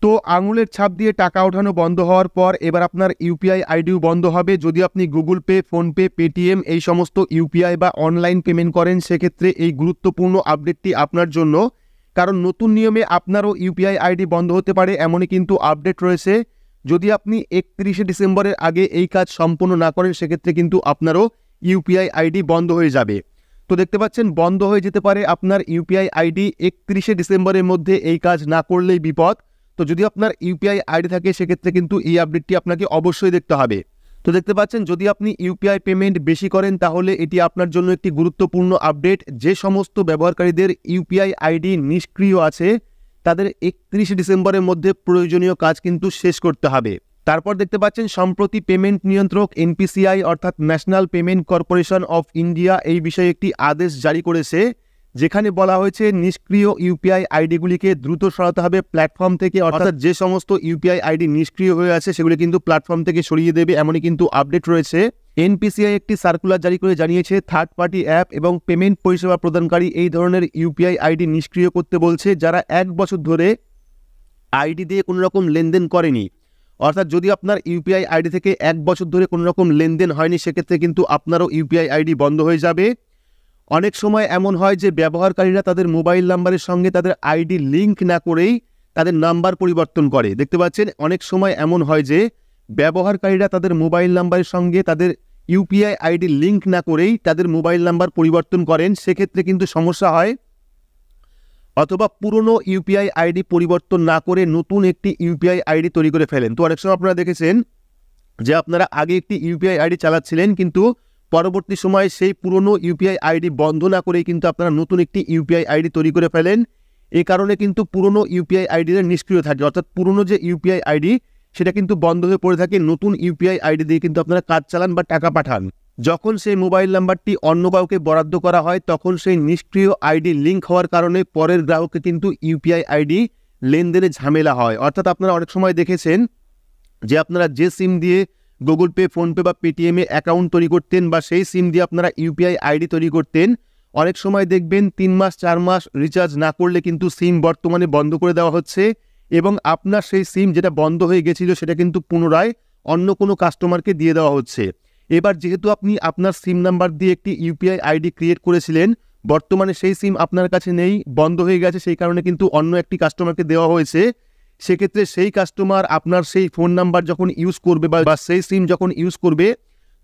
তো আঙুলের ছাপ দিয়ে টাকা ওঠানো বন্ধ হওয়ার পর এবার আপনার ইউপিআই আইডিও বন্ধ হবে। যদি আপনি গুগল পে, ফোনপে, পেটিএম এই সমস্ত ইউপিআই বা অনলাইন পেমেন্ট করেন, সেক্ষেত্রে এই গুরুত্বপূর্ণ আপডেটটি আপনার জন্য। কারণ নতুন নিয়মে আপনারও ইউপিআই আইডি বন্ধ হতে পারে, এমনই কিন্তু আপডেট রয়েছে। যদি আপনি 31শে ডিসেম্বরের আগে এই কাজ সম্পূর্ণ না করেন, সেক্ষেত্রে কিন্তু আপনারও ইউপিআই আইডি বন্ধ হয়ে যাবে। তো দেখতে পাচ্ছেন বন্ধ হয়ে যেতে পারে আপনার ইউপিআই আইডি 31শে ডিসেম্বরের মধ্যে। এই কাজ না করলেই বিপদ। তো যদি আপনার ইউপিআই আইডি থাকে, সেক্ষেত্রে কিন্তু এই আপডেটটি আপনাকে অবশ্যই দেখতে হবে। তো দেখতে পাচ্ছেন যদি আপনি ইউপিআই পেমেন্ট বেশি করেন, তাহলে এটি আপনার জন্য একটি গুরুত্বপূর্ণ আপডেট। যে সমস্ত ব্যবহারকারীদের ইউপিআই আইডি নিষ্ক্রিয় আছে, তাদের 31শে ডিসেম্বরের মধ্যে প্রয়োজনীয় কাজ কিন্তু শেষ করতে হবে। তারপর দেখতে পাচ্ছেন সম্প্রতি পেমেন্ট নিয়ন্ত্রক এনপিসিআই অর্থাৎ national payment corporation of India এই বিষয়ে একটি আদেশ জারি করেছে, যেখানে বলা হয়েছে নিষ্ক্রিয় ইউপিআই আইডিগুলিকে দ্রুত সরাতে হবে প্ল্যাটফর্ম থেকে। অর্থাৎ যে সমস্ত ইউপিআই আইডি নিষ্ক্রিয় হয়ে আছে, সেগুলি কিন্তু প্ল্যাটফর্ম থেকে সরিয়ে দেবে, এমনই কিন্তু আপডেট রয়েছে। এনপিসিআই একটি সার্কুলার জারি করে জানিয়েছে থার্ড পার্টি অ্যাপ এবং পেমেন্ট পরিষেবা প্রদানকারী এই ধরনের ইউপিআই আইডি নিষ্ক্রিয় করতে বলছে, যারা 1 বছর ধরে আইডি দিয়ে কোনো রকম লেনদেন করেনি। অর্থাৎ যদি আপনার ইউপিআই আইডি থেকে 1 বছর ধরে কোনো রকম লেনদেন হয়নি, সেক্ষেত্রে কিন্তু আপনারও ইউপিআই আইডি বন্ধ হয়ে যাবে। অনেক সময় এমন হয় যে ব্যবহারকারীরা তাদের মোবাইল নাম্বারের সঙ্গে তাদের আইডি লিঙ্ক না করেই তাদের নাম্বার পরিবর্তন করে। দেখতে পাচ্ছেন অনেক সময় এমন হয় যে ব্যবহারকারীরা তাদের মোবাইল নাম্বারের সঙ্গে তাদের ইউপিআই আইডি লিঙ্ক না করেই তাদের মোবাইল নাম্বার পরিবর্তন করেন, সেক্ষেত্রে কিন্তু সমস্যা হয়। অথবা পুরনো ইউপিআই আইডি পরিবর্তন না করে নতুন একটি ইউপিআই আইডি তৈরি করে ফেলেন। তো অনেক সময় আপনারা দেখেছেন যে আপনারা আগে একটি ইউপিআই আইডি চালাচ্ছিলেন, কিন্তু পরবর্তী সময়ে সেই পুরনো ইউপিআই আইডি বন্ধ না করেই কিন্তু আপনারা নতুন একটি ইউপিআই আইডি তৈরি করে ফেলেন। এই কারণে কিন্তু পুরনো ইউপিআই আইডিটা নিষ্ক্রিয় থাকে। অর্থাৎ পুরনো যে ইউপিআই আইডি সেটা কিন্তু বন্ধ হয়ে পড়ে থাকে। নতুন ইউপিআই আইডি দিয়ে কিন্তু আপনারা কাজ চালান বা টাকা পাঠান। যখন সেই মোবাইল নাম্বারটি অন্য কাউকে বরাদ্দ করা হয়, তখন সেই নিষ্ক্রিয় আইডি লিঙ্ক হওয়ার কারণে পরের গ্রাহককে কিন্তু ইউপিআই আইডি লেনদেনে ঝামেলা হয়। অর্থাৎ আপনারা অনেক সময় দেখেছেন যে আপনারা যে সিম দিয়ে গুগল পে, ফোনপে বা পেটিএমে অ্যাকাউন্ট তৈরি করতেন বা সেই সিম দিয়ে আপনারা ইউপিআই আইডি তৈরি করতেন, অনেক সময় দেখবেন 3 মাস 4 মাস রিচার্জ না করলে কিন্তু সিম বর্তমানে বন্ধ করে দেওয়া হচ্ছে এবং আপনার সেই সিম যেটা বন্ধ হয়ে গেছিল সেটা কিন্তু পুনরায় অন্য কোনো কাস্টমারকে দিয়ে দেওয়া হচ্ছে। এবার যেহেতু আপনি আপনার সিম নাম্বার দিয়ে একটি ইউপিআই আইডি ক্রিয়েট করেছিলেন, বর্তমানে সেই সিম আপনার কাছে নেই, বন্ধ হয়ে গেছে, সেই কারণে কিন্তু অন্য একটি কাস্টমারকে দেওয়া হয়েছে। সেক্ষেত্রে সেই কাস্টমার আপনার সেই ফোন নাম্বার যখন ইউজ করবে বা সেই সিম যখন ইউজ করবে,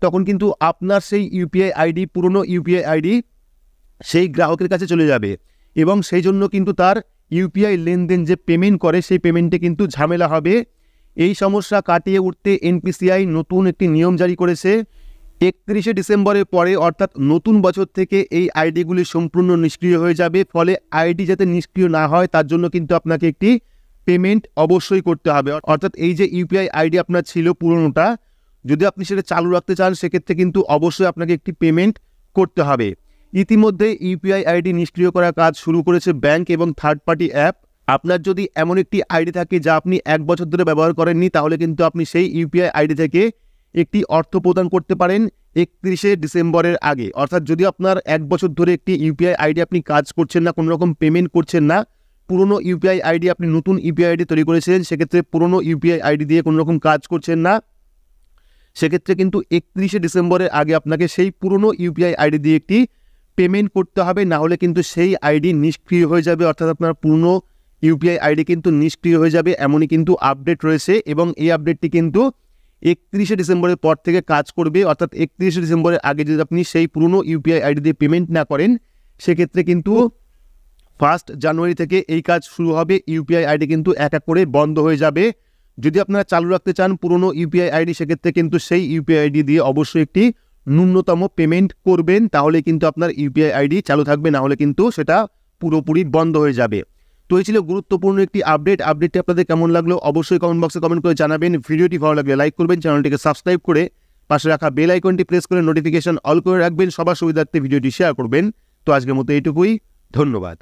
তখন কিন্তু আপনার সেই ইউপিআই আইডি, পুরনো ইউপিআই আইডি সেই গ্রাহকের কাছে চলে যাবে এবং সেই জন্য কিন্তু তার ইউপিআই লেনদেন যে পেমেন্ট করে, সেই পেমেন্টে কিন্তু ঝামেলা হবে। এই সমস্যা কাটিয়ে উঠতে এনপিসিআই নতুন একটি নিয়ম জারি করেছে। 31শে ডিসেম্বরের পরে অর্থাৎ নতুন বছর থেকে এই আইডিগুলি সম্পূর্ণ নিষ্ক্রিয় হয়ে যাবে। ফলে আইডি যাতে নিষ্ক্রিয় না হয়, তার জন্য কিন্তু আপনাকে একটি পেমেন্ট অবশ্যই করতে হবে। অর্থাৎ এই যে ইউপিআই আইডি আপনার ছিল পুরনোটা, যদি আপনি সেটা চালু রাখতে চান, সেক্ষেত্রে কিন্তু অবশ্যই আপনাকে একটি পেমেন্ট করতে হবে। ইতিমধ্যে ইউপিআই আইডি নিষ্ক্রিয় করার কাজ শুরু করেছে ব্যাংক এবং থার্ড পার্টি অ্যাপ। আপনার যদি এমন একটি আইডি থাকে যা আপনি 1 বছর ধরে ব্যবহার করেননি, তাহলে কিন্তু আপনি সেই ইউপিআই আইডি থেকে একটি অর্থ প্রদান করতে পারেন 31শে ডিসেম্বরের আগে। অর্থাৎ যদি আপনার 1 বছর ধরে একটি ইউপিআই আইডি আপনি কাজ করছেন না, কোনো রকম পেমেন্ট করছেন না, পুরনো ইউপিআই আইডি আপনি নতুন ইউপিআই আইডি তৈরি করেছিলেন, সেক্ষেত্রে পুরনো ইউপিআই আইডি দিয়ে কোনো রকম কাজ করছেন না, সেক্ষেত্রে কিন্তু 31শে ডিসেম্বরের আগে আপনাকে সেই পুরনো ইউপিআই আইডি দিয়ে একটি পেমেন্ট করতে হবে, না হলে কিন্তু সেই আইডি নিষ্ক্রিয় হয়ে যাবে। অর্থাৎ আপনার পুরনো ইউপিআই আইডি কিন্তু নিষ্ক্রিয় হয়ে যাবে, এমনই কিন্তু আপডেট রয়েছে এবং এই আপডেটটি কিন্তু 31শে ডিসেম্বরের পর থেকে কাজ করবে। অর্থাৎ 31শে ডিসেম্বরের আগে যদি আপনি সেই পুরনো ইউপিআই আইডি দিয়ে পেমেন্ট না করেন, সেক্ষেত্রে কিন্তু 1 জানুয়ারি থেকে এই কাজ শুরু হবে। ইউপিআই আইডি কিন্তু এক এক করে বন্ধ হয়ে যাবে। যদি আপনারা চালু রাখতে চান পুরনো ইউপিআই আইডি, সেক্ষেত্রে কিন্তু সেই ইউপিআই আইডি দিয়ে অবশ্যই একটি ন্যূনতম পেমেন্ট করবেন, তাহলে কিন্তু আপনার ইউপিআই আইডি চালু থাকবে, না হলে কিন্তু সেটা পুরোপুরি বন্ধ হয়ে যাবে। তো এই ছিল গুরুত্বপূর্ণ একটি আপডেটটি আপনাদের কেমন লাগলো অবশ্যই কমেন্ট বক্সে কমেন্ট করে জানাবেন। ভিডিওটি ভালো লাগলে লাইক করবেন, চ্যানেলটিকে সাবস্ক্রাইব করে পাশে রাখা বেল আইকনটি প্রেস করে নোটিফিকেশন অল করে রাখবেন। সবার সুবিধার্থে ভিডিওটি শেয়ার করবেন। তো আজকের মতো এইটুকুই, ধন্যবাদ।